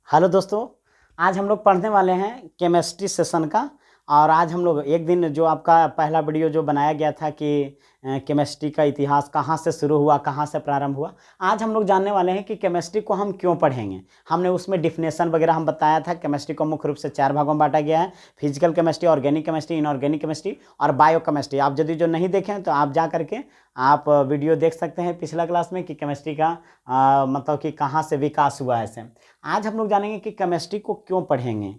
Hello दोस्तों। आज हम लोग पढ़ने वाले हैं केमिस्ट्री सेशन का। और आज हम लोग एक दिन जो आपका पहला वीडियो जो बनाया गया था कि केमिस्ट्री का इतिहास कहाँ से शुरू हुआ, कहाँ से प्रारंभ हुआ। आज हम लोग जानने वाले हैं कि केमिस्ट्री को हम क्यों पढ़ेंगे। हमने उसमें डिफिनेशन वगैरह हम बताया था। केमिस्ट्री को मुख्य रूप से 4 भागों में बांटा गया है: physical chemistry, organic chemistry, inorganic chemistry और बायो केमिस्ट्री। आप यदि जो नहीं देखें तो आप जा करके आप वीडियो देख सकते हैं पिछला क्लास में कि केमिस्ट्री का मतलब कि कहाँ से विकास हुआ है। ऐसे आज हम लोग जानेंगे कि केमिस्ट्री को क्यों पढ़ेंगे,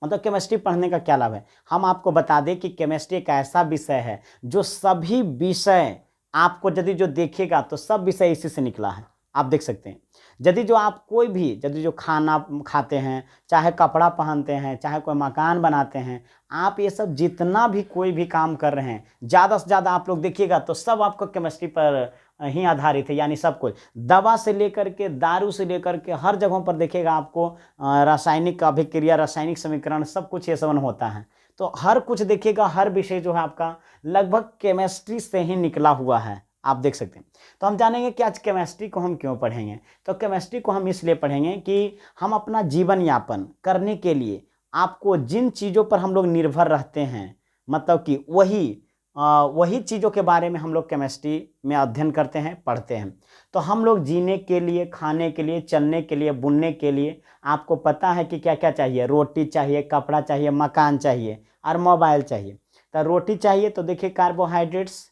मतलब केमिस्ट्री पढ़ने का क्या लाभ है। हम आपको बता दें कि केमिस्ट्री एक ऐसा विषय है जो सभी विषय आपको यदि जो देखिएगा तो सब विषय इसी से निकला है। आप देख सकते हैं यदि जो आप कोई भी यदि जो खाना खाते हैं, चाहे कपड़ा पहनते हैं, चाहे कोई मकान बनाते हैं, आप ये सब जितना भी कोई भी काम कर रहे हैं ज़्यादा से ज़्यादा आप लोग देखिएगा तो सब आपको केमिस्ट्री पर ही आधारित है। यानी सब कुछ दवा से लेकर के दारू से लेकर के हर जगहों पर देखिएगा आपको रासायनिक अभिक्रिया, रासायनिक समीकरण सब कुछ ये सब होता है। तो हर कुछ देखिएगा, हर विषय जो है आपका लगभग केमिस्ट्री से ही निकला हुआ है। आप देख सकते हैं। तो हम जानेंगे कि आज केमिस्ट्री को हम क्यों पढ़ेंगे। तो केमिस्ट्री को हम इसलिए पढ़ेंगे कि हम अपना जीवन यापन करने के लिए आपको जिन चीज़ों पर हम लोग निर्भर रहते हैं, मतलब कि वही चीज़ों के बारे में हम लोग केमिस्ट्री में अध्ययन करते हैं, पढ़ते हैं। तो हम लोग जीने के लिए, खाने के लिए, चलने के लिए, बुनने के लिए आपको पता है कि क्या क्या चाहिए। रोटी चाहिए, कपड़ा चाहिए, मकान चाहिए और मोबाइल चाहिए। तो रोटी चाहिए तो देखिए कार्बोहाइड्रेट्स,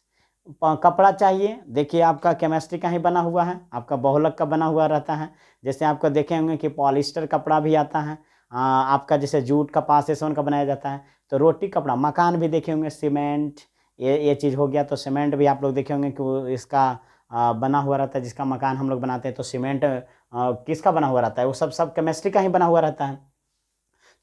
कपड़ा चाहिए देखिए आपका केमिस्ट्री का ही बना हुआ है, आपका बहुलक का बना हुआ रहता है। जैसे आपको देखे होंगे कि पॉलिस्टर कपड़ा भी आता है, आपका जैसे जूट कपास ये सब का बनाया जाता है। तो रोटी, कपड़ा, मकान भी देखे होंगे, सीमेंट, ये चीज़ हो गया। तो सीमेंट भी आप लोग देखे होंगे कि वो इसका बना हुआ रहता है। जिसका मकान हम लोग बनाते हैं तो सीमेंट किसका बना हुआ रहता है, वो सब केमिस्ट्री का ही बना हुआ रहता है।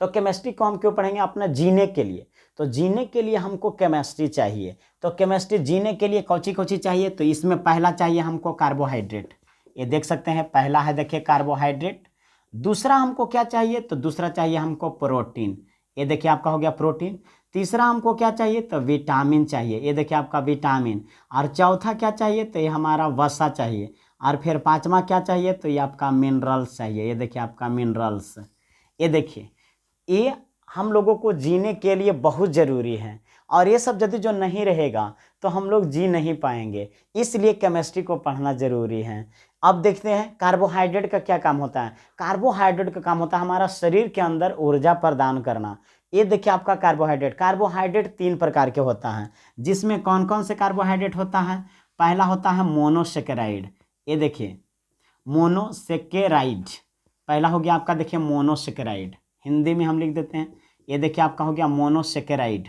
तो केमिस्ट्री को हम क्यों पढ़ेंगे? अपना जीने के लिए। तो जीने के लिए हमको केमिस्ट्री चाहिए। तो केमिस्ट्री जीने के लिए कौची कौची चाहिए? तो इसमें पहला चाहिए हमको कार्बोहाइड्रेट। ये देख सकते हैं, पहला है देखिए कार्बोहाइड्रेट। दूसरा हमको क्या चाहिए? तो दूसरा चाहिए हमको प्रोटीन। ये देखिए आपका हो गया प्रोटीन। तीसरा हमको क्या चाहिए? तो विटामिन चाहिए। ये देखिए आपका विटामिन। और चौथा क्या चाहिए? तो ये हमारा वसा चाहिए। और फिर पांचवा क्या चाहिए? तो ये आपका मिनरल्स चाहिए। ये देखिए आपका मिनरल्स। ये देखिए ये हम लोगों को जीने के लिए बहुत ज़रूरी है। और ये सब यदि जो नहीं रहेगा तो हम लोग जी नहीं पाएंगे। इसलिए केमिस्ट्री को पढ़ना ज़रूरी है। अब देखते हैं कार्बोहाइड्रेट का क्या काम होता है। कार्बोहाइड्रेट का काम होता है हमारा शरीर के अंदर ऊर्जा प्रदान करना। ये देखिए आपका कार्बोहाइड्रेट 3 प्रकार के होता है। जिसमें कौन कौन से कार्बोहाइड्रेट होता है? पहला होता है मोनोसेकेराइड। ये देखिए मोनोसेकेराइड, पहला हो गया आपका देखिए मोनोसेकेराइड। हिंदी में हम लिख देते हैं, ये देखिए आपका हो गया मोनोसेकेराइड।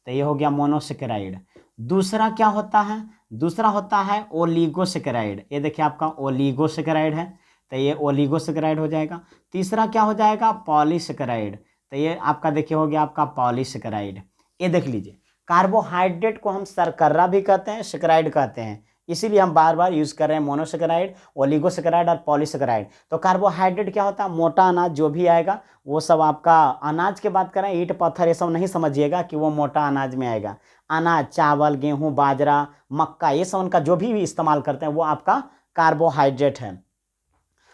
तो ये हो गया मोनोसेकेराइड। दूसरा क्या होता है? दूसरा होता है ओलिगोसेकेराइड। ये देखिए आपका ओलिगोसेकेराइड है, तो ये ओलिगोसेकेराइड हो जाएगा। तीसरा क्या हो जाएगा? पॉलीसेकेराइड। तो ये आपका देखिए हो गया आपका पॉलीसेकेराइड। ये देख लीजिए कार्बोहाइड्रेट को हम शर्करा भी कहते हैं, सेकेराइड कहते हैं। इसीलिए हम बार बार यूज़ कर रहे हैं मोनोसेकेराइड, ओलिगोसेकेराइड और पॉलीसेकेराइड। तो कार्बोहाइड्रेट क्या होता है? मोटा अनाज जो भी आएगा वो सब आपका अनाज की बात करें, ईंट पत्थर ये सब नहीं समझिएगा कि वो मोटा अनाज में आएगा। अनाज, चावल, गेहूं, बाजरा, मक्का ये सब उनका जो भी इस्तेमाल करते हैं वो आपका कार्बोहाइड्रेट है।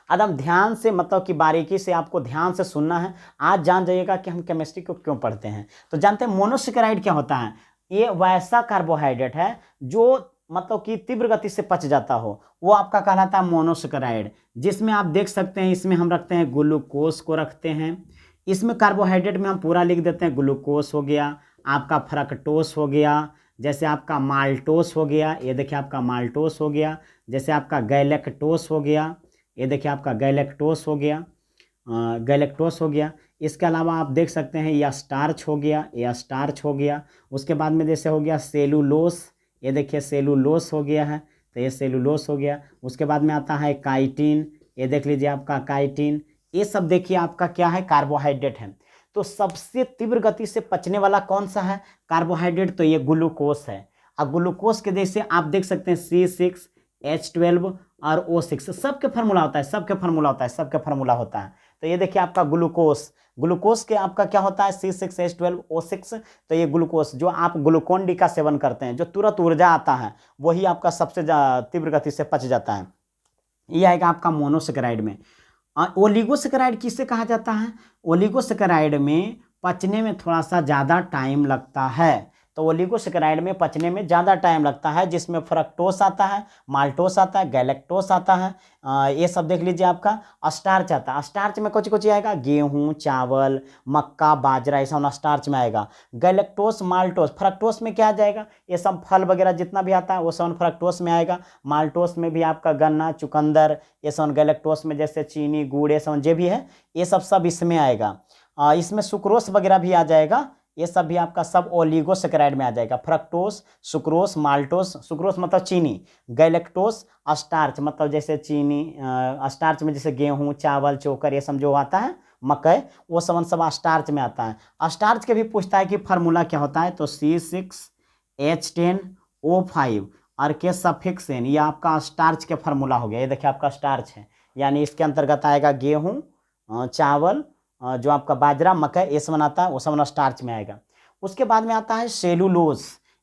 एकदम ध्यान से, मतलब कि बारीकी से आपको ध्यान से सुनना है। आज जान जाइएगा कि हम केमिस्ट्री को क्यों पढ़ते हैं। तो जानते हैं मोनोसेकेराइड क्या होता है? ये वैसा कार्बोहाइड्रेट है जो मतलब कि तीव्र गति से पच जाता हो, वो आपका कहलाता है मोनोसेकेराइड। जिसमें आप देख सकते हैं इसमें हम रखते हैं ग्लूकोज को रखते हैं। इसमें कार्बोहाइड्रेट में हम पूरा लिख देते हैं, ग्लूकोज हो गया, आपका फ्रक्टोस हो गया, जैसे आपका माल्टोस हो गया, ये देखिए आपका माल्टोस हो गया, जैसे आपका गैलेक्टोस हो गया, ये देखिए आपका गैलेक्टोस हो गया, गैलेक्टोस हो गया। इसके अलावा आप देख सकते हैं यह स्टार्च हो गया, यह स्टार्च हो गया। उसके बाद में जैसे हो गया सेलुलोस, ये देखिए सेलुलोस हो गया है, तो ये सेलुलोस हो गया। उसके बाद में आता है काइटिन, ये देख लीजिए आपका काइटिन। ये सब देखिए आपका क्या है? कार्बोहाइड्रेट है। तो सबसे तीव्र गति से पचने वाला कौन सा है कार्बोहाइड्रेट? तो ये ग्लूकोस है। अब ग्लूकोस के जैसे आप देख सकते हैं C6H12 और O6 सबके फार्मूला होता है, सबके फार्मूला होता है। तो ये देखिए आपका ग्लूकोस के आपका क्या होता है? C6H12O6। तो ये ग्लूकोस जो आप ग्लूकोन डी का सेवन करते हैं, जो तुरंत ऊर्जा आता है, वही आपका सबसे तीव्र गति से पच जाता है। ये आएगा आपका मोनोसेकेराइड में। ओलिगोसेकेराइड किसे कहा जाता है? ओलिगोसेकेराइड में पचने में थोड़ा सा ज़्यादा टाइम लगता है। तो ओलिगोसेकेराइड में पचने में ज़्यादा टाइम लगता है, जिसमें फ्रक्टोस आता है, माल्टोस आता है, गैलेक्टोस आता है, ये सब देख लीजिए। आपका स्टार्च आता है। स्टार्च में कुछ कुछ आएगा, गेहूँ, चावल, मक्का, बाजरा, ये सब स्टार्च में आएगा। गैलेक्टोस, माल्टोस, फ्रक्टोस में क्या आ जाएगा? ये सब फल वगैरह जितना भी आता है वो सब फ्रक्टोस में आएगा। माल्टोस में भी आपका गन्ना, चुकंदर, ये सब। गैलेक्टोस में जैसे चीनी, गुड़, ये सब जो भी है ये सब इसमें आएगा। इसमें सुक्रोस वगैरह भी आ जाएगा। ये सब भी आपका सब ओलिगोसेकेराइड में आ जाएगा। फ्रक्टोस, सुक्रोस, माल्टोस, सुक्रोस मतलब चीनी, गैलेक्टोस स्टार्च मतलब जैसे चीनी, स्टार्च में जैसे गेहूँ, चावल, चोकर, ये सब जो आता है, मकई, वो सब स्टार्च में आता है। स्टार्च के भी पूछता है कि फार्मूला क्या होता है, तो C6H10O5 और के सफिक्स एन, ये आपका स्टार्च के फार्मूला हो गया। ये देखिए आपका स्टार्च है, यानी इसके अंतर्गत आएगा गेहूँ, चावल, जो आपका बाजरा, मकई, ये सब आता है, वो सब स्टार्च में आएगा। उसके बाद में आता है सेलुलोज।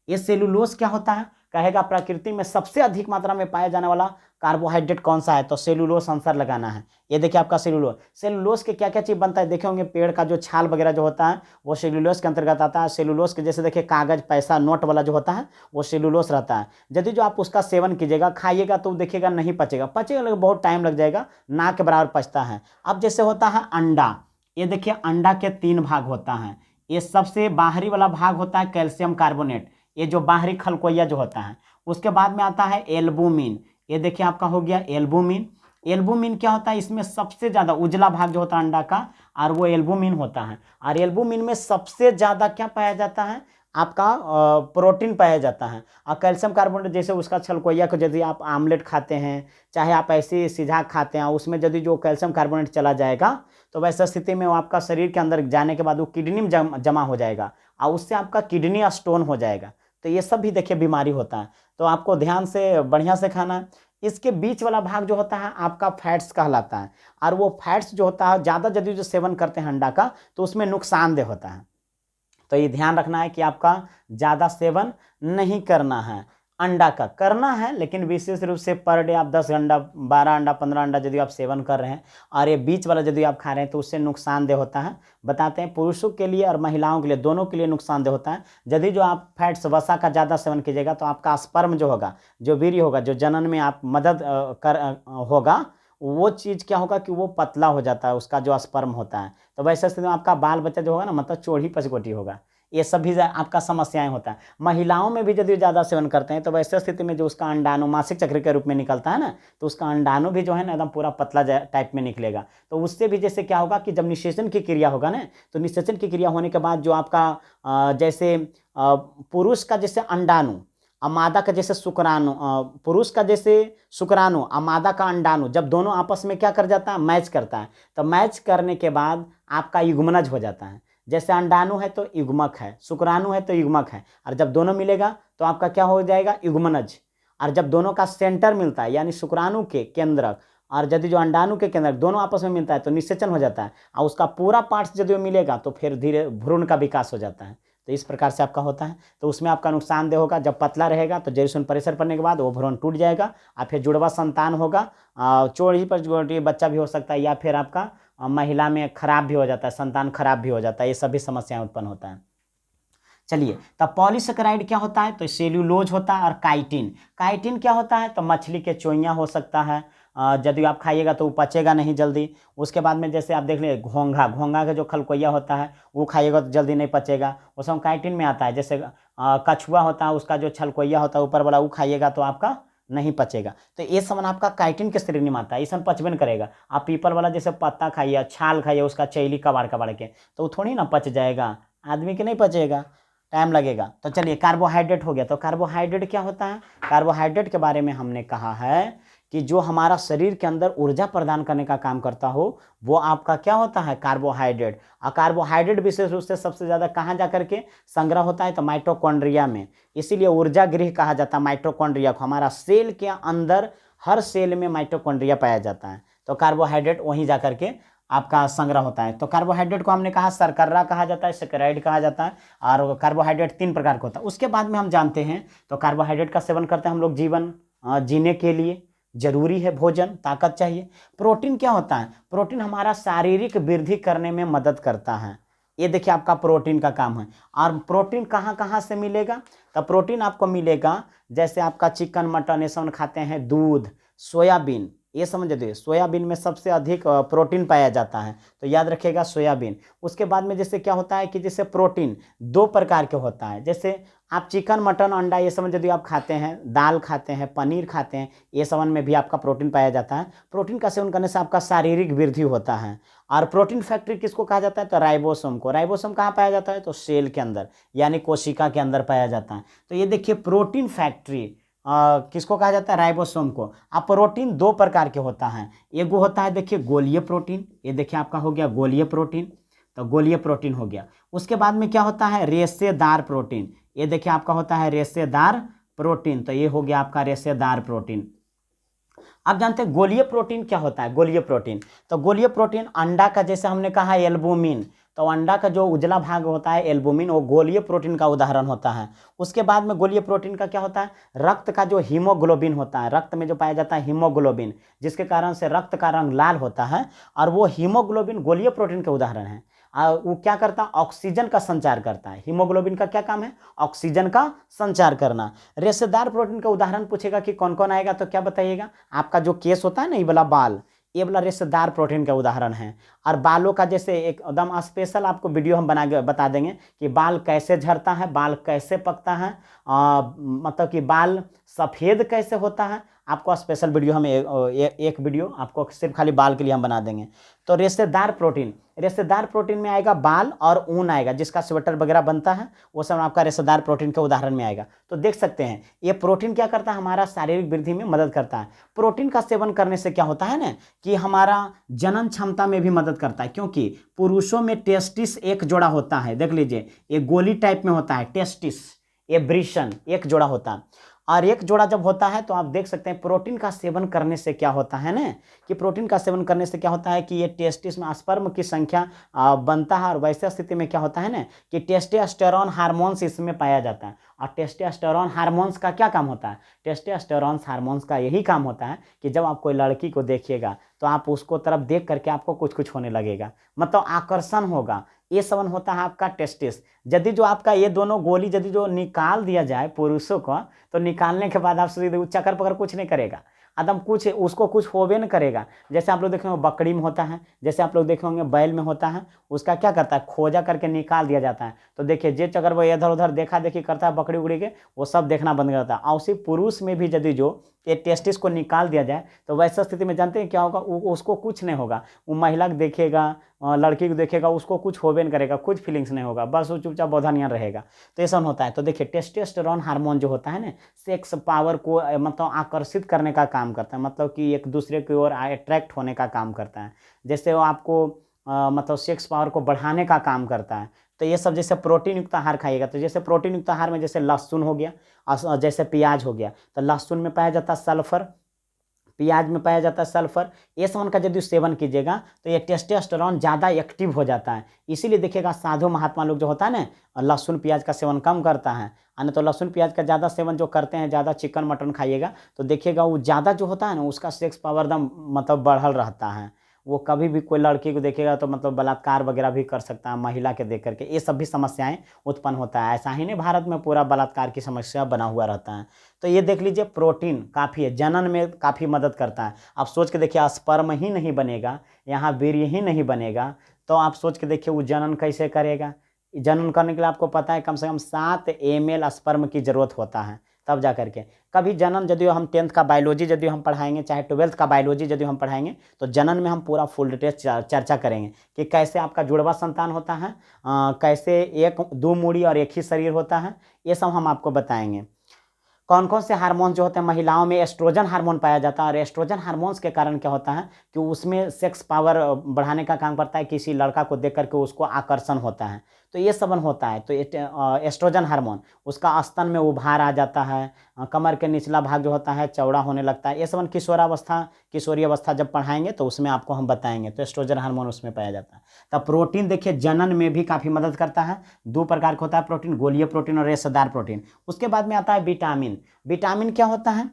ये सेलुलोज क्या होता है? कहेगा प्रकृति में सबसे अधिक मात्रा में पाया जाने वाला कार्बोहाइड्रेट कौन सा है, तो सेलुलोज आंसर लगाना है। ये देखिए आपका सेलुलोज। सेलुलोज के क्या क्या चीज़ बनता है देखे होंगे, पेड़ का जो छाल वगैरह जो होता है वो सेलुलोज के अंतर्गत आता है। सेलुलोज के जैसे देखिए कागज, पैसा, नोट वाला जो होता है वो सेलुलोज रहता है। यदि जो आप उसका सेवन कीजिएगा, खाइएगा, तो देखिएगा नहीं पचेगा, लेकिन बहुत टाइम लग जाएगा, ना के बराबर पचता है। अब जैसे होता है अंडा, ये देखिए अंडा के 3 भाग होता है। ये सबसे बाहरी वाला भाग होता है कैल्शियम कार्बोनेट, ये जो बाहरी खलकोइया जो होता है। उसके बाद में आता है एल्बुमिन, ये देखिए आपका हो गया एल्बुमिन। एल्बुमिन क्या होता है? इसमें सबसे ज़्यादा उजला भाग जो होता है अंडा का, और वो एल्बुमिन होता है। और एल्बुमिन में सबसे ज़्यादा क्या पाया जाता है? आपका प्रोटीन पाया जाता है। और कैल्शियम कार्बोनेट जैसे उसका छलकोइया को यदि आप आमलेट खाते हैं, चाहे आप ऐसे सीधा खाते हैं, उसमें यदि जो कैल्शियम कार्बोनेट चला जाएगा, तो वैसा स्थिति में वो आपका शरीर के अंदर जाने के बाद वो किडनी में जमा हो जाएगा, और उससे आपका किडनी स्टोन हो जाएगा। तो ये सब भी देखिए बीमारी होता है। तो आपको ध्यान से बढ़िया से खाना है। इसके बीच वाला भाग जो होता है आपका फैट्स कहलाता है, और वो फैट्स जो होता है ज़्यादा यदि जो सेवन करते हैं अंडा का, तो उसमें नुकसानदेह होता है। तो ये ध्यान रखना है कि आपका ज़्यादा सेवन नहीं करना है। अंडा का करना है, लेकिन विशेष रूप से पर डे आप 10 अंडा, 12 अंडा, 15 अंडा यदि आप सेवन कर रहे हैं, और ये बीच वाला यदि आप खा रहे हैं, तो उससे नुकसानदेह होता है। बताते हैं पुरुषों के लिए और महिलाओं के लिए, दोनों के लिए नुकसानदेह होता है। यदि जो आप फैट्स, वसा का ज़्यादा सेवन कीजिएगा, तो आपका स्पर्म जो होगा, जो वीर्य होगा, जो जनन में आप मदद होगा, वो चीज़ क्या होगा कि वो पतला हो जाता है, उसका जो स्पर्म होता है। तो वैसे स्थिति में आपका बाल बच्चा जो होगा ना, मतलब चौड़ी पचकोटी होगा। ये सब भी आपका समस्याएं होता है। महिलाओं में भी यदि ज़्यादा सेवन करते हैं, तो वैसे स्थिति में जो उसका अंडाणु मासिक चक्र के रूप में निकलता है ना, तो उसका अंडाणु भी जो है ना एकदम पूरा पतला टाइप में निकलेगा। तो उससे भी जैसे क्या होगा कि जब निषेचन की क्रिया होगा ना, तो निषेचन की क्रिया होने के बाद जो आपका जैसे पुरुष का जैसे अंडाणु और मादा का जैसे शुक्राणु, पुरुष का जैसे शुक्राणु और मादा का अंडाणु, जब दोनों आपस में क्या कर जाता है, मैच करता है, तो मैच करने के बाद आपका युग्मनज हो जाता है। जैसे अंडाणु है तो युग्मक है, शुक्राणु है तो युग्मक है, और जब दोनों मिलेगा तो आपका क्या हो जाएगा, युग्मनज। और जब दोनों का सेंटर मिलता है, यानी शुक्राणु के केंद्रक और यदि जो अंडाणु के केंद्रक दोनों आपस में मिलता है, तो निषेचन हो जाता है, और उसका पूरा पार्ट्स यदि मिलेगा, तो फिर धीरे भ्रूण का विकास हो जाता है। तो इस प्रकार से आपका होता है। तो उसमें आपका नुकसानदेह होगा, जब पतला रहेगा तो जेरुसन प्रेशर पड़ने के बाद वो भ्रूण टूट जाएगा, और फिर जुड़वा संतान होगा, चौड़ी पर जोड़ी बच्चा भी हो सकता है, या फिर आपका महिला में खराब भी हो जाता है, संतान खराब भी हो जाता है, ये सभी समस्याएं उत्पन्न होता है। चलिए, तब पॉलीसेकेराइड क्या होता है, तो सेल्यूलोज होता है। और काइटिन, काइटिन क्या होता है, तो मछली के चोइयाँ हो सकता है, यदि आप खाइएगा तो वो पचेगा नहीं जल्दी। उसके बाद में जैसे आप देख लीजिए घोंघा, घोंघा का जो खलकोइया होता है वो खाइएगा तो जल्दी नहीं पचेगा, वो सब काइटिन में आता है। जैसे कछुआ होता है, उसका जो छलकोइया होता है ऊपर वाला, वो खाइएगा तो आपका नहीं पचेगा। तो ये सामान आपका काइटिन के श्रेणी में आता है, ये सब पचबे करेगा। आप पीपल वाला जैसे पत्ता खाइए, छाल खाइए, उसका चैली कबाड़ कबाड़ के, तो वो थोड़ी ना पच जाएगा, आदमी के नहीं पचेगा, टाइम लगेगा। तो चलिए, कार्बोहाइड्रेट हो गया। तो कार्बोहाइड्रेट क्या होता है? कार्बोहाइड्रेट के बारे में हमने कहा है कि जो हमारा शरीर के अंदर ऊर्जा प्रदान करने का काम करता हो, वो आपका क्या होता है, कार्बोहाइड्रेट। और कार्बोहाइड्रेट विशेष रूप से सबसे ज़्यादा कहाँ जा करके संग्रह होता है, तो माइटोकॉन्ड्रिया में। इसीलिए ऊर्जा गृह कहा जाता है माइटोकॉन्ड्रिया को। हमारा सेल के अंदर हर सेल में माइटोकॉन्ड्रिया पाया जाता है, तो कार्बोहाइड्रेट वहीं जा करके आपका संग्रह होता है। तो कार्बोहाइड्रेट को हमने कहा शर्करा कहा जाता है, सेकेराइड कहा जाता है, और कार्बोहाइड्रेट 3 प्रकार का होता है। उसके बाद में हम जानते हैं, तो कार्बोहाइड्रेट का सेवन करते हैं हम लोग जीवन जीने के लिए, जरूरी है, भोजन ताकत चाहिए। प्रोटीन क्या होता है? प्रोटीन हमारा शारीरिक वृद्धि करने में मदद करता है। ये देखिए आपका प्रोटीन का काम है। और प्रोटीन कहाँ कहाँ से मिलेगा? तो प्रोटीन आपको मिलेगा जैसे आपका चिकन मटन ये सब खाते हैं, दूध, सोयाबीन, ये समझ लीजिए सोयाबीन में सबसे अधिक प्रोटीन पाया जाता है, तो याद रखिएगा सोयाबीन। उसके बाद में जैसे क्या होता है कि जैसे प्रोटीन दो प्रकार के होता है, जैसे आप चिकन मटन अंडा ये सब यदि आप खाते हैं, दाल खाते हैं, पनीर खाते हैं, ये सब में भी आपका प्रोटीन पाया जाता है। प्रोटीन का सेवन करने से आपका शारीरिक वृद्धि होता है। और प्रोटीन फैक्ट्री किसको कहा जाता है? तो राइबोसोम को। राइबोसोम कहाँ पाया जाता है? तो सेल के अंदर यानी कोशिका के अंदर पाया जाता है। तो ये देखिए प्रोटीन फैक्ट्री किसको कहा जाता है? राइबोसोम को। अब प्रोटीन दो प्रकार के होता है, एक वो होता है देखिए गोलीय प्रोटीन, ये देखिए आपका हो गया गोलीय प्रोटीन, तो गोलीय प्रोटीन हो गया। उसके बाद में क्या होता है? रेशेदार प्रोटीन, ये देखिए आपका होता है रेशेदार प्रोटीन, तो ये हो गया आपका रेशेदार प्रोटीन। आप जानते हैं गोलीय प्रोटीन क्या होता है? गोलीय प्रोटीन, तो गोलीय प्रोटीन अंडा का, जैसे हमने कहा एल्बुमिन, तो अंडा का जो उजला भाग होता है एल्बुमिन, वो गोलीय प्रोटीन का उदाहरण होता है। उसके बाद में गोलीय प्रोटीन का क्या होता है? रक्त का जो हीमोग्लोबिन होता है, रक्त में जो पाया जाता है हीमोग्लोबिन, जिसके कारण से रक्त का रंग लाल होता है, और वो हीमोग्लोबिन गोलीय प्रोटीन के उदाहरण है। वो क्या करता है? ऑक्सीजन का संचार करता है। हीमोग्लोबिन का क्या काम है? ऑक्सीजन का संचार करना। रेशेदार प्रोटीन का उदाहरण पूछेगा कि कौन कौन आएगा, तो क्या बताइएगा? आपका जो केस होता है ना, ये वाला बाल, ये वाला रेशेदार प्रोटीन का उदाहरण है। और बालों का जैसे एकदम स्पेशल आपको वीडियो हम बना के बता देंगे कि बाल कैसे झड़ता है, बाल कैसे पकता है, मतलब कि बाल सफ़ेद कैसे होता है, आपको स्पेशल वीडियो हम एक वीडियो आपको सिर्फ खाली बाल के लिए हम बना देंगे। तो रेशेदार प्रोटीन, रेशेदार प्रोटीन में आएगा बाल और ऊन आएगा, जिसका स्वेटर वगैरह बनता है, वो सब आपका रेशेदार प्रोटीन के उदाहरण में आएगा। तो देख सकते हैं ये प्रोटीन क्या करता है? हमारा शारीरिक वृद्धि में मदद करता है। प्रोटीन का सेवन करने से क्या होता है ना कि हमारा जनन क्षमता में भी मदद करता है, क्योंकि पुरुषों में टेस्टिस एक जोड़ा होता है, देख लीजिए एक गोली टाइप में होता है टेस्टिस, ये ब्रिशन एक जोड़ा होता है। और एक जोड़ा जब होता है तो आप देख सकते हैं प्रोटीन का सेवन करने से क्या होता है ना कि प्रोटीन का सेवन करने से क्या होता है कि ये टेस्टिस में स्पर्म की संख्या बनता है। और वैसे स्थिति में क्या होता है ना कि टेस्टोस्टेरोन हार्मोन्स इसमें पाया जाता है। और टेस्टोस्टेरोन हार्मोन्स का क्या काम होता है? टेस्टोस्टेरोन हार्मोन्स का यही काम होता है कि जब आप कोई लड़की को देखिएगा तो आप उसको तरफ देख करके आपको कुछ कुछ होने लगेगा, मतलब आकर्षण होगा, ये सेवन होता है आपका टेस्टिस। यदि जो आपका ये दोनों गोली यदि जो निकाल दिया जाए पुरुषों को, तो निकालने के बाद आप सीधे चक्कर पकड़ कुछ नहीं करेगा, एकदम कुछ उसको कुछ होबे न करेगा। जैसे आप लोग देखे होंगे बकरी में होता है, जैसे आप लोग देखे होंगे बैल में होता है, उसका क्या करता है? खोजा करके निकाल दिया जाता है। तो देखिए जे अगर वो इधर उधर देखा देखी करता है बकरी उकड़ी के, वो सब देखना बंद करता है। और उसी पुरुष में भी यदि जो ये टेस्टिस को निकाल दिया जाए तो वैसा स्थिति में जानते हैं क्या होगा? उसको कुछ नहीं होगा, वो महिला को देखेगा, लड़की को देखेगा, उसको कुछ होबे नहीं करेगा, कुछ फीलिंग्स नहीं होगा, बस वो चुपचाप बौधानियन रहेगा। तो ऐसा होता है। तो देखिए टेस्टोस्टेरोन हार्मोन जो होता है ना, सेक्स पावर को मतलब आकर्षित करने का काम करता है, मतलब कि एक दूसरे की ओर अट्रैक्ट होने का काम करता है। जैसे वो आपको मतलब सेक्स पावर को बढ़ाने का काम करता है। तो ये सब जैसे प्रोटीन युक्त आहार खाइएगा, तो जैसे प्रोटीन युक्त आहार में जैसे लहसुन हो गया, जैसे प्याज हो गया, तो लहसुन में पाया जाता है सल्फर, प्याज में पाया जाता है सल्फर। ये सब का यदि सेवन कीजिएगा तो ये टेस्टोस्टेरोन ज़्यादा एक्टिव हो जाता है। इसीलिए देखिएगा साधु महात्मा लोग जो होता है ना, लहसुन प्याज का सेवन कम करता है। यानी तो लहसुन प्याज का ज़्यादा सेवन जो करते हैं, ज़्यादा चिकन मटन खाइएगा तो देखिएगा वो ज़्यादा जो होता है ना, उसका सेक्स पावर एकदम मतलब बढ़ल रहता है। वो कभी भी कोई लड़की को देखेगा तो मतलब बलात्कार वगैरह भी कर सकता है महिला के देख करके, ये सब भी समस्याएं उत्पन्न होता है। ऐसा ही नहीं भारत में पूरा बलात्कार की समस्या बना हुआ रहता है। तो ये देख लीजिए प्रोटीन काफ़ी है, जनन में काफ़ी मदद करता है। आप सोच के देखिए स्पर्म ही नहीं बनेगा, यहाँ वीर्य ही नहीं बनेगा, तो आप सोच के देखिए वो जनन कैसे करेगा? जनन करने के लिए आपको पता है कम से कम 7 ml स्पर्म की ज़रूरत होता है, तब जा करके कभी जनन यदि हम 10th का बायोलॉजी यदि हम पढ़ाएंगे, चाहे 12th का बायोलॉजी यदि हम पढ़ाएंगे, तो जनन में हम पूरा फुल डिटेल चर्चा करेंगे कि कैसे आपका जुड़वा संतान होता है, कैसे एक दो मूड़ी और एक ही शरीर होता है, ये सब हम आपको बताएंगे। कौन कौन से हार्मोन जो होते हैं, महिलाओं में एस्ट्रोजन हार्मोन पाया जाता है। और एस्ट्रोजन हार्मोन्स के कारण क्या होता है कि उसमें सेक्स पावर बढ़ाने का काम करता है, किसी लड़का को देख करके उसको आकर्षण होता है, तो ये सबन होता है। तो एस्ट्रोजन हार्मोन उसका स्तन में उभार आ जाता है, कमर के निचला भाग जो होता है चौड़ा होने लगता है। ये सबन किशोरी अवस्था जब पढ़ाएंगे तो उसमें आपको हम बताएंगे। तो एस्ट्रोजन हार्मोन उसमें पाया जाता है। तब प्रोटीन देखिए जनन में भी काफ़ी मदद करता है। 2 प्रकार का होता है प्रोटीन, गोलीय प्रोटीन और रेशेदार प्रोटीन। उसके बाद में आता है विटामिन। विटामिन क्या होता है?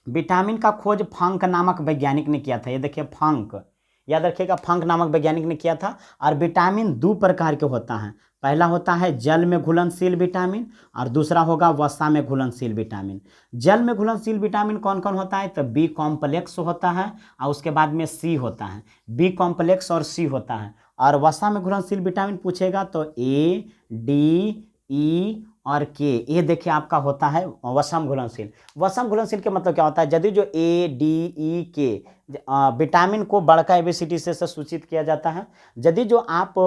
विटामिन का खोज फंक नामक वैज्ञानिक ने किया था। ये देखिए फंक, याद रखिएगा, फंक नामक वैज्ञानिक ने किया था। और विटामिन दो प्रकार के होता है। पहला होता है जल में घुलनशील विटामिन और दूसरा होगा वसा में घुलनशील विटामिन। जल में घुलनशील विटामिन कौन कौन होता है? तो बी कॉम्प्लेक्स होता है और उसके बाद में सी होता है। बी कॉम्प्लेक्स और सी होता है। और वसा में घुलनशील विटामिन पूछेगा तो ए, डी, ई और के, ये देखिए आपका होता है वसम घुलनशील। वसम घुलनशील के मतलब क्या होता है? यदि जो ए, डी, ई, के विटामिन को बड़का एबीसीडी से सूचित किया जाता है। यदि जो आप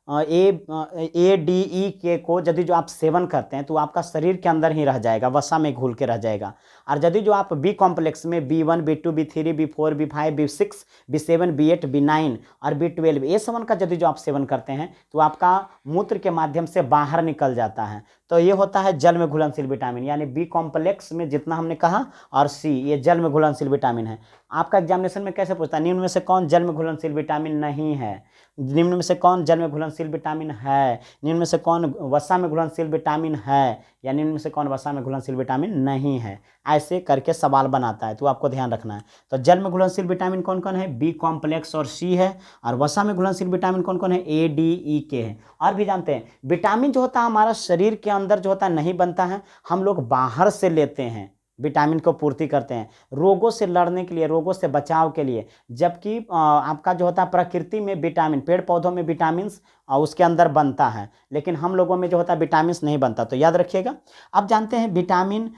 ए, डी, ई, के को यदि जो आप सेवन करते हैं तो आपका शरीर के अंदर ही रह जाएगा, वसा में घुल के रह जाएगा। और यदि जो आप बी कॉम्प्लेक्स में B1, B2, B3, B4, B5, B6, B7, B8, B9 और B12 ये सेवन का यदि जो आप सेवन करते हैं तो आपका मूत्र के माध्यम से बाहर निकल जाता है। तो ये होता है जल में घुलनशील विटामिन, यानी बी कॉम्प्लेक्स में जितना हमने कहा और सी ये जल में घुलनशील विटामिन है। आपका एग्जामिनेशन में कैसे पूछता है? निम्न में से कौन जल में घुलनशील विटामिन नहीं है? निम्न में से कौन जल में घुलनशील विटामिन है? निम्न में से कौन वसा में घुलनशील विटामिन है? या निम्न में से कौन वसा में घुलनशील विटामिन नहीं है? ऐसे करके सवाल बनाता है, तो आपको ध्यान रखना है। तो जल में घुलनशील विटामिन कौन कौन है? बी कॉम्प्लेक्स और सी है। और वसा में घुलनशील विटामिन कौन कौन है? ए, डी, ई, के है। और भी जानते हैं विटामिन जो होता है हमारा शरीर के अंदर जो होता है नहीं बनता है, हम लोग बाहर से लेते हैं, विटामिन को पूर्ति करते हैं रोगों से लड़ने के लिए, रोगों से बचाव के लिए। जबकि आपका जो होता है प्रकृति में विटामिन, पेड़ पौधों में विटामिन उसके अंदर बनता है, लेकिन हम लोगों में जो होता है विटामिन नहीं बनता। तो याद रखिएगा। अब जानते हैं विटामिन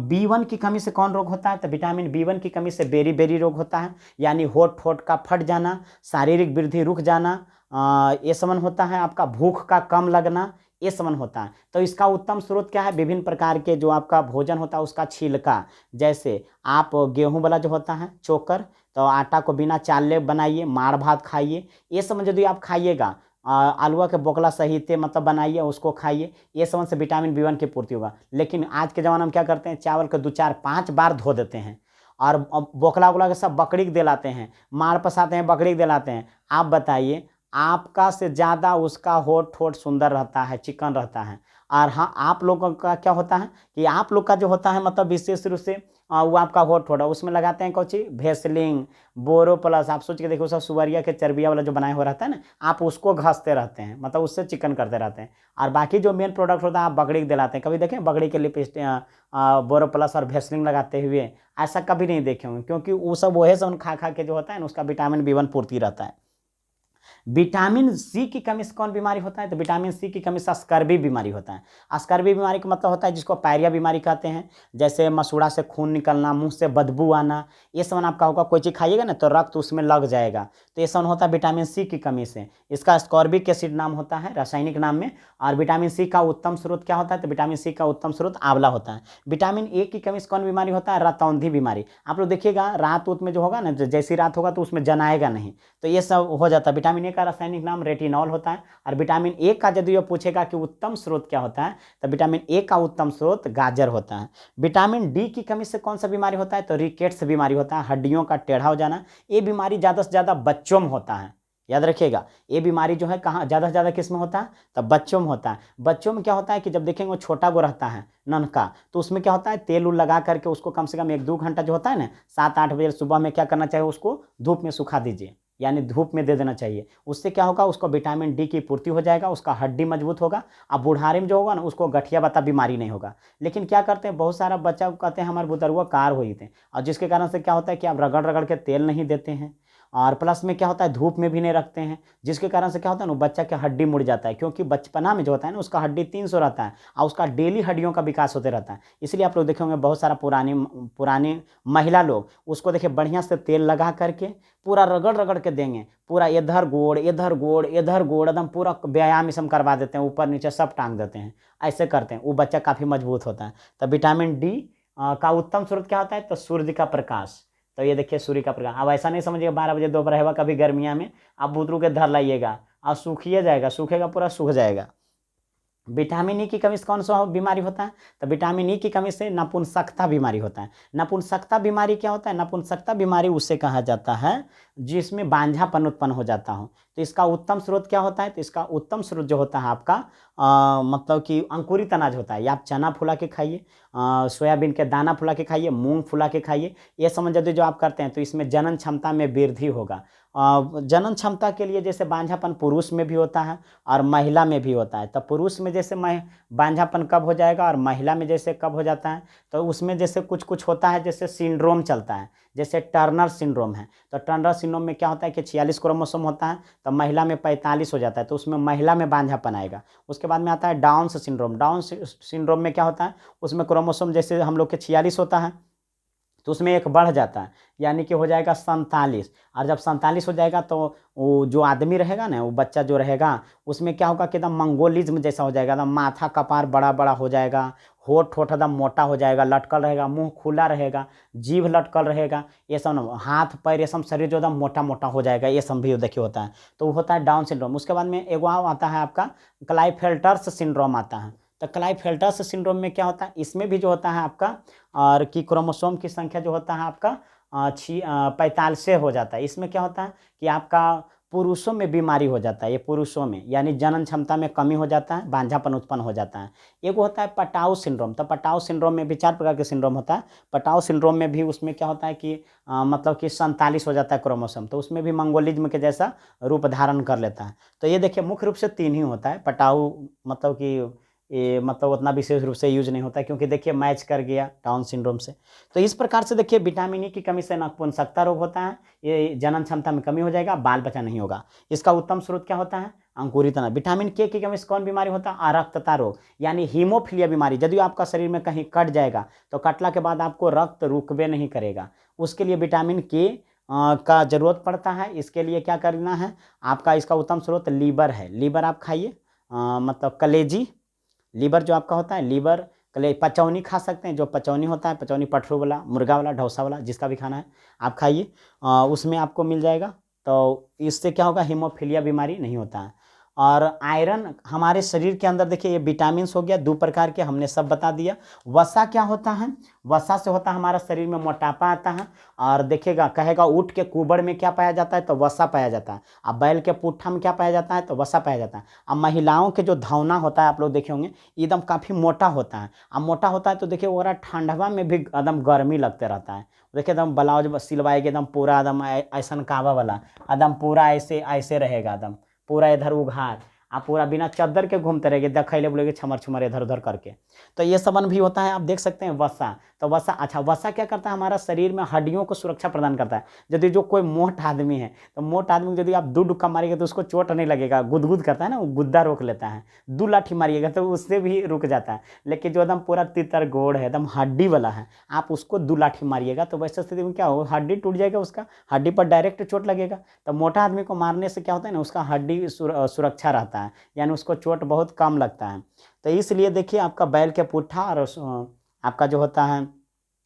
B1 की कमी से कौन रोग होता है? तो विटामिन B1 की कमी से बेरी बेरी रोग होता है, यानी होठ ठोठ का फट जाना, शारीरिक वृद्धि रुक जाना, ये समन होता है। आपका भूख का कम लगना, ये समन होता है। तो इसका उत्तम स्रोत क्या है? विभिन्न प्रकार के जो आपका भोजन होता है उसका छिलका, जैसे आप गेहूं वाला जो होता है चोकर, तो आटा को बिना चाले बनाइए, माड़ भात खाइए, ये सब यदि आप खाइएगा, आलूआ के बोकला सहित मतलब बनाइए उसको खाइए, ये समझ से विटामिन B1 की पूर्ति होगा। लेकिन आज के ज़माना में क्या करते हैं? चावल को 2, 4, 5 बार धो देते हैं और बोकला उकला के सब बकरी के दिलाते हैं, माड़ पसाते हैं, बकरी के दिलाते हैं। आप बताइए, आपका से ज़्यादा उसका होठ ठोठ सुंदर रहता है, चिकन रहता है। और हाँ, आप लोगों का क्या होता है कि आप लोग का जो होता है मतलब विशेष रूप से वो आपका होठ ठोड़ा उसमें लगाते हैं कौची? भेसलिंग, बोरो प्लस। आप सोच के देखो, सब सुवरिया के चर्बिया वाला जो बनाया हुआ रहता है ना, आप उसको घसते रहते हैं, मतलब उससे चिकन करते रहते हैं। और बाकी जो मेन प्रोडक्ट होता है आप बकरी को दिलाते हैं। कभी देखें बकरी के लिपस्टिक, बोरो प्लस और भेसलिंग लगाते हुए? ऐसा कभी नहीं देखे होंगे, क्योंकि वो सब वही सब खा खा के जो होता है ना उसका विटामिन B1 पूर्ति रहता है। विटामिन सी की कमी से कौन बीमारी होता है? तो विटामिन सी की कमी से स्कर्वी बीमारी होता है। स्कर्वी बीमारी का मतलब होता है जिसको पायरिया बीमारी कहते हैं, जैसे मसूड़ा से खून निकलना, मुंह से बदबू आना, ये सब आपका होगा। कोई चीज़ खाइएगा ना तो रक्त उसमें लग जाएगा, तो ये सब होता है विटामिन सी की कमी से। इसका स्कॉर्बिक एसिड नाम होता है रासायनिक नाम में। और विटामिन सी का उत्तम स्रोत क्या होता है? तो विटामिन सी का उत्तम स्रोत आंवला होता है। विटामिन ए की कमी से कौन बीमारी होता है? रतौंधी बीमारी। आप लोग देखिएगा रात उत में जो होगा ना, जैसी रात होगा तो उसमें जनाएगा नहीं, तो ये सब हो जाता है। विटामिन ए का रासायनिक नाम रेटिनॉल होता है। और विटामिन ए का यदि ये पूछेगा कि उत्तम स्रोत क्या होता है, तो विटामिन ए का उत्तम स्रोत गाजर होता है। विटामिन डी की कमी से कौन सा बीमारी होता है? तो रिकेट्स बीमारी होता है, हड्डियों का टेढ़ा हो जाना। ये बीमारी ज़्यादा से ज़्यादा बच्चों में होता है, याद रखिएगा। ये बीमारी जो है कहाँ ज़्यादा से ज़्यादा किस में होता है? तो बच्चों में होता है। बच्चों में क्या होता है कि जब देखेंगे वो छोटा गो रहता है नन्हका, तो उसमें क्या होता है तेल उल लगा करके उसको कम से कम 1-2 घंटा जो होता है ना, 7-8 बजे सुबह में क्या करना चाहिए? उसको धूप में सुखा दीजिए, यानी धूप में दे देना चाहिए। उससे क्या होगा? उसको विटामिन डी की पूर्ति हो जाएगा, उसका हड्डी मजबूत होगा। अब बुढ़ारी में जो होगा ना उसको गठिया बता बीमारी नहीं होगा। लेकिन क्या करते हैं बहुत सारा बच्चा कहते हैं हमारे बुजुर्ग कार हुई थे, और जिसके कारण से क्या होता है कि आप रगड़ रगड़ के तेल नहीं देते हैं, और प्लस में क्या होता है धूप में भी नहीं रखते हैं, जिसके कारण से क्या होता है ना बच्चा की हड्डी मुड़ जाता है। क्योंकि बचपना में जो होता है ना उसका हड्डी 300 रहता है और उसका डेली हड्डियों का विकास होते रहता है। इसलिए आप लोग देखेंगे बहुत सारा पुरानी महिला लोग उसको देखिए बढ़िया से तेल लगा करके पूरा रगड़ रगड़ के देंगे, पूरा इधर गोड़ इधर गोड़ इधर गोड़ एकदम पूरा व्यायाम इसम करवा देते हैं, ऊपर नीचे सब टांग देते हैं, ऐसे करते हैं। वो बच्चा काफ़ी मजबूत होता है। तो विटामिन डी का उत्तम स्रोत क्या होता है? तो सूर्य का प्रकाश। तो ये देखिए सूर्य का प्रकाश। अब ऐसा नहीं समझिएगा 12 बजे दोपहर हुआ कभी गर्मिया में आप बुतरू के धर लाइएगा और सूखिए जाएगा, सूखेगा पूरा सूख जाएगा। विटामिन ई की कमी से कौन सा बीमारी होता है? तो विटामिन ई की कमी से नपुंसकता बीमारी होता है। नपुंसकता बीमारी क्या होता है? नपुंसकता बीमारी उसे कहा जाता है जिसमें बांझापन उत्पन्न हो जाता हो। तो इसका उत्तम स्रोत क्या होता है? तो इसका उत्तम स्रोत जो होता है आपका मतलब कि अंकुरित अनाज होता है। या आप चना फुला के खाइए, सोयाबीन के दाना फुला के खाइए, मूंग फुला के खाइए। ये समझ यदि जो आप करते हैं तो इसमें जनन क्षमता में वृद्धि होगा। जनन क्षमता के लिए जैसे बांझापन पुरुष में भी होता है और महिला में भी होता है। तो पुरुष में जैसे बांझापन कब हो जाएगा और महिला में जैसे कब हो जाता है, तो उसमें जैसे कुछ कुछ होता है, जैसे सिंड्रोम चलता है, जैसे टर्नर सिंड्रोम है। तो टर्नर सिंड्रोम में क्या होता है कि 46 क्रोमोसोम होता है, तो महिला में 45 हो जाता है, तो उसमें महिला में बांझापन आएगा। उसके बाद में आता है डाउन सिंड्रोम। डाउन सिंड्रोम में क्या होता है, उसमें क्रोमोसोम जैसे हम लोग के 46 होता है, तो उसमें एक बढ़ जाता है, यानी कि हो जाएगा 47। और जब 47 हो जाएगा तो वो जो आदमी रहेगा ना, वो बच्चा जो रहेगा, उसमें क्या होगा कि एकदम मंगोलिज्म जैसा हो जाएगा, एकदम माथा कपार बड़ा बड़ा हो जाएगा, होठ ठोठ एकदम मोटा हो जाएगा, लटकल रहेगा, मुंह खुला रहेगा, जीभ लटकल रहेगा, ये सब ना, हाथ पैर ये सब शरीर जो एकदम मोटा मोटा हो जाएगा, ये सब भी देखिए होता है। तो वो होता है डाउन सिंड्रोम। उसके बाद में एक वहाँ आता है आपका क्लाइफेल्टर्स सिंड्रोम आता है। तो क्लाइफेल्टर्स सिंड्रोम में क्या होता है, इसमें भी जो होता है आपका और कि क्रोमोसोम की संख्या जो होता है आपका 45 हो जाता है। इसमें क्या होता है कि आपका पुरुषों में बीमारी हो जाता है, ये पुरुषों में, यानी जनन क्षमता में कमी हो जाता है, बांझापन उत्पन्न हो जाता है। एक होता है पटाऊ सिंड्रोम। तो पटाऊ सिंड्रोम में भी 4 प्रकार के सिंड्रोम होता है। पटाऊ सिंड्रोम में भी उसमें क्या होता है कि मतलब कि 47 हो जाता है क्रोमोसोम, तो उसमें भी मंगोलिज्म के जैसा रूप धारण कर लेता है। तो ये देखिए मुख्य रूप से 3 ही होता है। पटाऊ मतलब कि ये मतलब उतना विशेष रूप से यूज नहीं होता है, क्योंकि देखिए मैच कर गया डाउन सिंड्रोम से। तो इस प्रकार से देखिए विटामिन ई की कमी से नपुंसकता रोग होता है, ये जनन क्षमता में कमी हो जाएगा, बाल बच्चा नहीं होगा। इसका उत्तम स्रोत क्या होता है? अंकुरित अनाज। विटामिन के की कमी से कौन बीमारी होता है? अरक्तता रोग, यानी हीमोफीलिया बीमारी। यदि आपका शरीर में कहीं कट जाएगा तो कटला के बाद आपको रक्त रुकवे नहीं करेगा, उसके लिए विटामिन के का जरूरत पड़ता है। इसके लिए क्या करना है आपका? इसका उत्तम स्रोत लीवर है। लीवर आप खाइए, मतलब कलेजी। लीवर जो आपका होता है, लीवर कले पचौनी खा सकते हैं, जो पचौनी होता है, पचौनी पठरू वाला, मुर्गा वाला, ढौसा वाला, जिसका भी खाना है आप खाइए, उसमें आपको मिल जाएगा। तो इससे क्या होगा? हीमोफीलिया बीमारी नहीं होता है। और आयरन हमारे शरीर के अंदर देखिए, ये विटामिन्स हो गया 2 प्रकार के, हमने सब बता दिया। वसा क्या होता है? वसा से होता है हमारा शरीर में मोटापा आता है। और देखिएगा कहेगा ऊँट के कुबड़ में क्या पाया जाता है? तो वसा पाया जाता है। अब बैल के पुट्ठा में क्या पाया जाता है? तो वसा पाया जाता है। अब महिलाओं के जो धौना होता है, आप लोग देखे होंगे, एकदम काफ़ी मोटा होता है। अब मोटा होता है तो देखिए वो ठंडवा में भी एकदम गर्मी लगते रहता है। देखिए एकदम ब्लाउज सिलवाएगी एकदम पूरा एकदम ऐसा कावा वाला, एकदम पूरा ऐसे ऐसे रहेगा, एकदम पूरा इधर उघार, आप पूरा बिना चद्दर के घूमते रहेंगे, देखैले बोलेगे छमर छमर इधर उधर करके। तो ये सबन भी होता है, आप देख सकते हैं वसा। तो वसा, अच्छा वसा क्या करता है? हमारा शरीर में हड्डियों को सुरक्षा प्रदान करता है। यदि जो कोई मोट आदमी है, तो मोट आदमी को यदि आप 2 डुक्का मारिएगा तो उसको चोट नहीं लगेगा, गुदगुद करता है ना, वो गुद्दा रोक लेता है। 2 लाठी मारिएगा तो उससे भी रुक जाता है। लेकिन जो एकदम पूरा तितर गोड़ है, एकदम हड्डी वाला है, आप उसको 2 लाठी मारिएगा तो वैसे स्थिति में क्या हो? हड्डी टूट जाएगा, उसका हड्डी पर डायरेक्ट चोट लगेगा। तो मोटा आदमी को मारने से क्या होता है ना, उसका हड्डी सुरक्षा रहता है, यानी उसको चोट बहुत कम लगता है। तो इसलिए देखिए आपका बैल के पुट्ठा और आपका जो होता है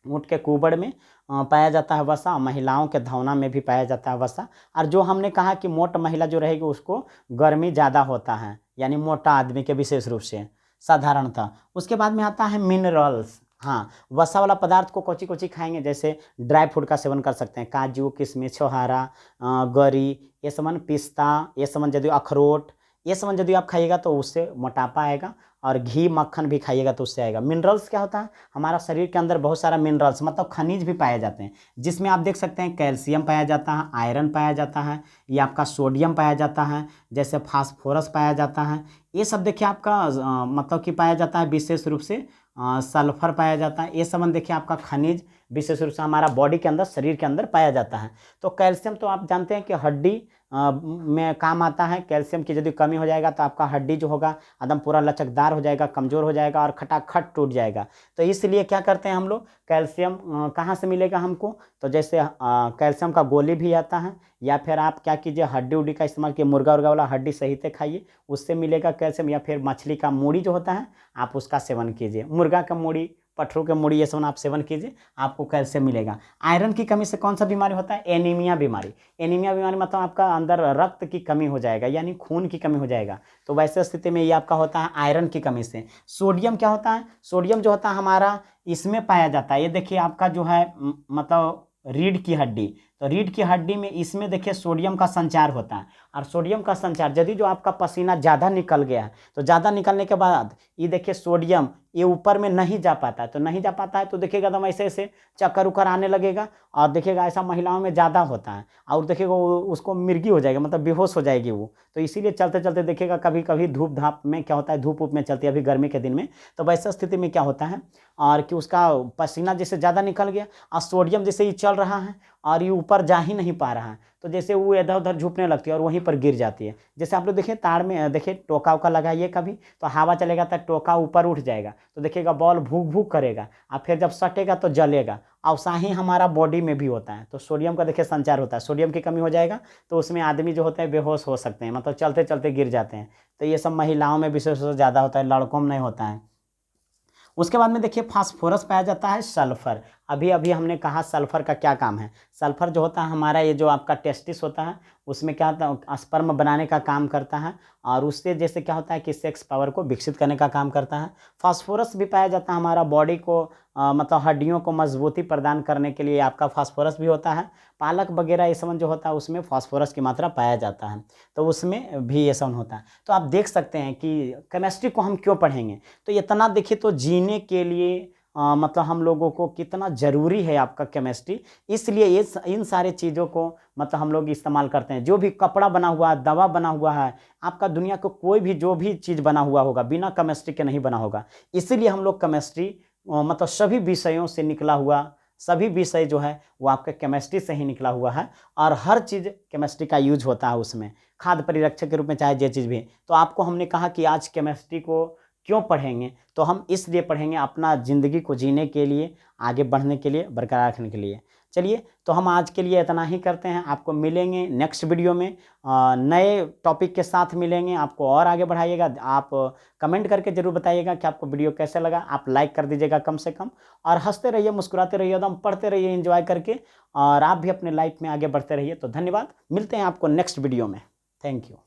ऊँट के कुबड़ में पाया जाता है वसा। महिलाओं के धौना में भी पाया जाता है वसा। और जो हमने कहा कि मोट महिला जो रहेगी उसको गर्मी ज़्यादा होता है, यानी मोटा आदमी के विशेष रूप से साधारणतः। उसके बाद में आता है मिनरल्स। हाँ, वसा वाला पदार्थ को कोची कोची खाएंगे, जैसे ड्राई फ्रूट का सेवन कर सकते हैं, काजू, किशमिश, छोहारा, गरी, ये समन पिस्ता, ये समन यदि अखरोट, ये समन यदि आप खाइएगा तो उससे मोटापा आएगा। और घी मक्खन भी खाइएगा तो उससे आएगा। मिनरल्स क्या होता है? हमारा शरीर के अंदर बहुत सारा मिनरल्स मतलब खनिज भी पाए जाते हैं, जिसमें आप देख सकते हैं कैल्शियम पाया जाता है, आयरन पाया जाता है, ये आपका सोडियम पाया जाता है, जैसे फास्फोरस पाया जाता है। ये सब देखिए आपका मतलब कि पाया जाता है विशेष रूप से। सल्फर पाया जाता है। ये सब देखिए आपका खनिज विशेष रूप से हमारा बॉडी के अंदर, शरीर के अंदर पाया जाता है। तो कैल्शियम तो आप जानते हैं कि हड्डी में काम आता है। कैल्शियम की यदि कमी हो जाएगा तो आपका हड्डी जो होगा एकदम पूरा लचकदार हो जाएगा, कमज़ोर हो जाएगा और खटाखट टूट जाएगा। तो इसलिए क्या करते हैं हम लोग, कैल्शियम कहाँ से मिलेगा हमको? तो जैसे कैल्शियम का गोली भी आता है, या फिर आप क्या कीजिए, हड्डी उड्डी का इस्तेमाल किए, मुर्गा उर्गा वाला हड्डी सही से खाइए, उससे मिलेगा कैल्शियम। या फिर मछली का मूड़ी जो होता है आप उसका सेवन कीजिए, मुर्गा का मूड़ी पत्थरों के मूड़ी ये सब आप सेवन कीजिए, आपको कैल्शियम मिलेगा। आयरन की कमी से कौन सा बीमारी होता है? एनीमिया बीमारी। एनीमिया बीमारी मतलब आपका अंदर रक्त की कमी हो जाएगा, यानी खून की कमी हो जाएगा। तो वैसे स्थिति में ये आपका होता है आयरन की कमी से। सोडियम क्या होता है? सोडियम जो होता है हमारा इसमें पाया जाता है, ये देखिए आपका जो है मतलब रीढ़ की हड्डी, तो रीढ़ की हड्डी में इसमें देखिए सोडियम का संचार होता है। और सोडियम का संचार, यदि जो आपका पसीना ज़्यादा निकल गया है तो ज़्यादा निकलने के बाद ये देखिए सोडियम ये ऊपर में नहीं जा पाता है, तो नहीं जा पाता है तो देखिएगा एकदम ऐसे ऐसे चक्कर उक्कर आने लगेगा। और देखिएगा ऐसा महिलाओं में ज़्यादा होता है, और देखिएगा उसको मिर्गी हो जाएगा, मतलब बेहोश हो जाएगी वो। तो इसीलिए चलते चलते देखिएगा कभी कभी धूप धाप में क्या होता है, धूप ऊप में चलती है अभी गर्मी के दिन में, तो वैसा स्थिति में क्या होता है और कि उसका पसीना जैसे ज़्यादा निकल गया और सोडियम जैसे ही चल रहा है और ये ऊपर जा ही नहीं पा रहा है, तो जैसे वो इधर उधर झुकने लगती है और वहीं पर गिर जाती है। जैसे आप लोग देखिए तार में देखिए टोका उका लगाइए कभी, तो हवा चलेगा तो टोका ऊपर उठ जाएगा, तो देखिएगा बॉल भूक भूक करेगा और फिर जब सटेगा तो जलेगा। और वैसा ही हमारा बॉडी में भी होता है, तो सोडियम का देखिए संचार होता है। सोडियम की कमी हो जाएगा तो उसमें आदमी जो होते हैं बेहोश हो सकते हैं, मतलब चलते चलते गिर जाते हैं। तो ये सब महिलाओं में विशेष रूप से ज़्यादा होता है, लड़कों में नहीं होता है। उसके बाद में देखिए फास्फोरस पाया जाता है, सल्फर। अभी अभी हमने कहा सल्फर का क्या काम है। सल्फर जो होता है हमारा ये जो आपका टेस्टिस होता है उसमें क्या होता है, स्पर्म बनाने का काम करता है, और उससे जैसे क्या होता है कि सेक्स पावर को विकसित करने का काम करता है। फास्फोरस भी पाया जाता है हमारा बॉडी को मतलब हड्डियों को मजबूती प्रदान करने के लिए आपका फास्फोरस भी होता है। पालक वगैरह ये सब जो होता है उसमें फास्फोरस की मात्रा पाया जाता है, तो उसमें भी ये सब होता है। तो आप देख सकते हैं कि केमिस्ट्री को हम क्यों पढ़ेंगे, तो इतना देखिए तो जीने के लिए मतलब हम लोगों को कितना ज़रूरी है आपका केमिस्ट्री, इसलिए ये इन सारे चीज़ों को मतलब हम लोग इस्तेमाल करते हैं। जो भी कपड़ा बना हुआ है, दवा बना हुआ है, आपका दुनिया को कोई भी जो भी चीज़ बना हुआ होगा बिना केमिस्ट्री के नहीं बना होगा। इसीलिए हम लोग केमिस्ट्री मतलब सभी विषयों से निकला हुआ, सभी विषय जो है वो आपके केमिस्ट्री से ही निकला हुआ है, और हर चीज़ केमिस्ट्री का यूज होता है उसमें, खाद्य परिरक्षक के रूप में चाहे जो चीज़ भी। तो आपको हमने कहा कि आज केमिस्ट्री को क्यों पढ़ेंगे, तो हम इसलिए पढ़ेंगे अपना ज़िंदगी को जीने के लिए, आगे बढ़ने के लिए, बरकरार रखने के लिए। चलिए तो हम आज के लिए इतना ही करते हैं, आपको मिलेंगे नेक्स्ट वीडियो में नए टॉपिक के साथ मिलेंगे। आपको और आगे बढ़ाइएगा, आप कमेंट करके ज़रूर बताइएगा कि आपको वीडियो कैसे लगा। आप लाइक कर दीजिएगा कम से कम, और हंसते रहिए, मुस्कुराते रहिए, एकदम पढ़ते रहिए एंजॉय करके, और आप भी अपने लाइफ में आगे बढ़ते रहिए। तो धन्यवाद, मिलते हैं आपको नेक्स्ट वीडियो में। Thank you.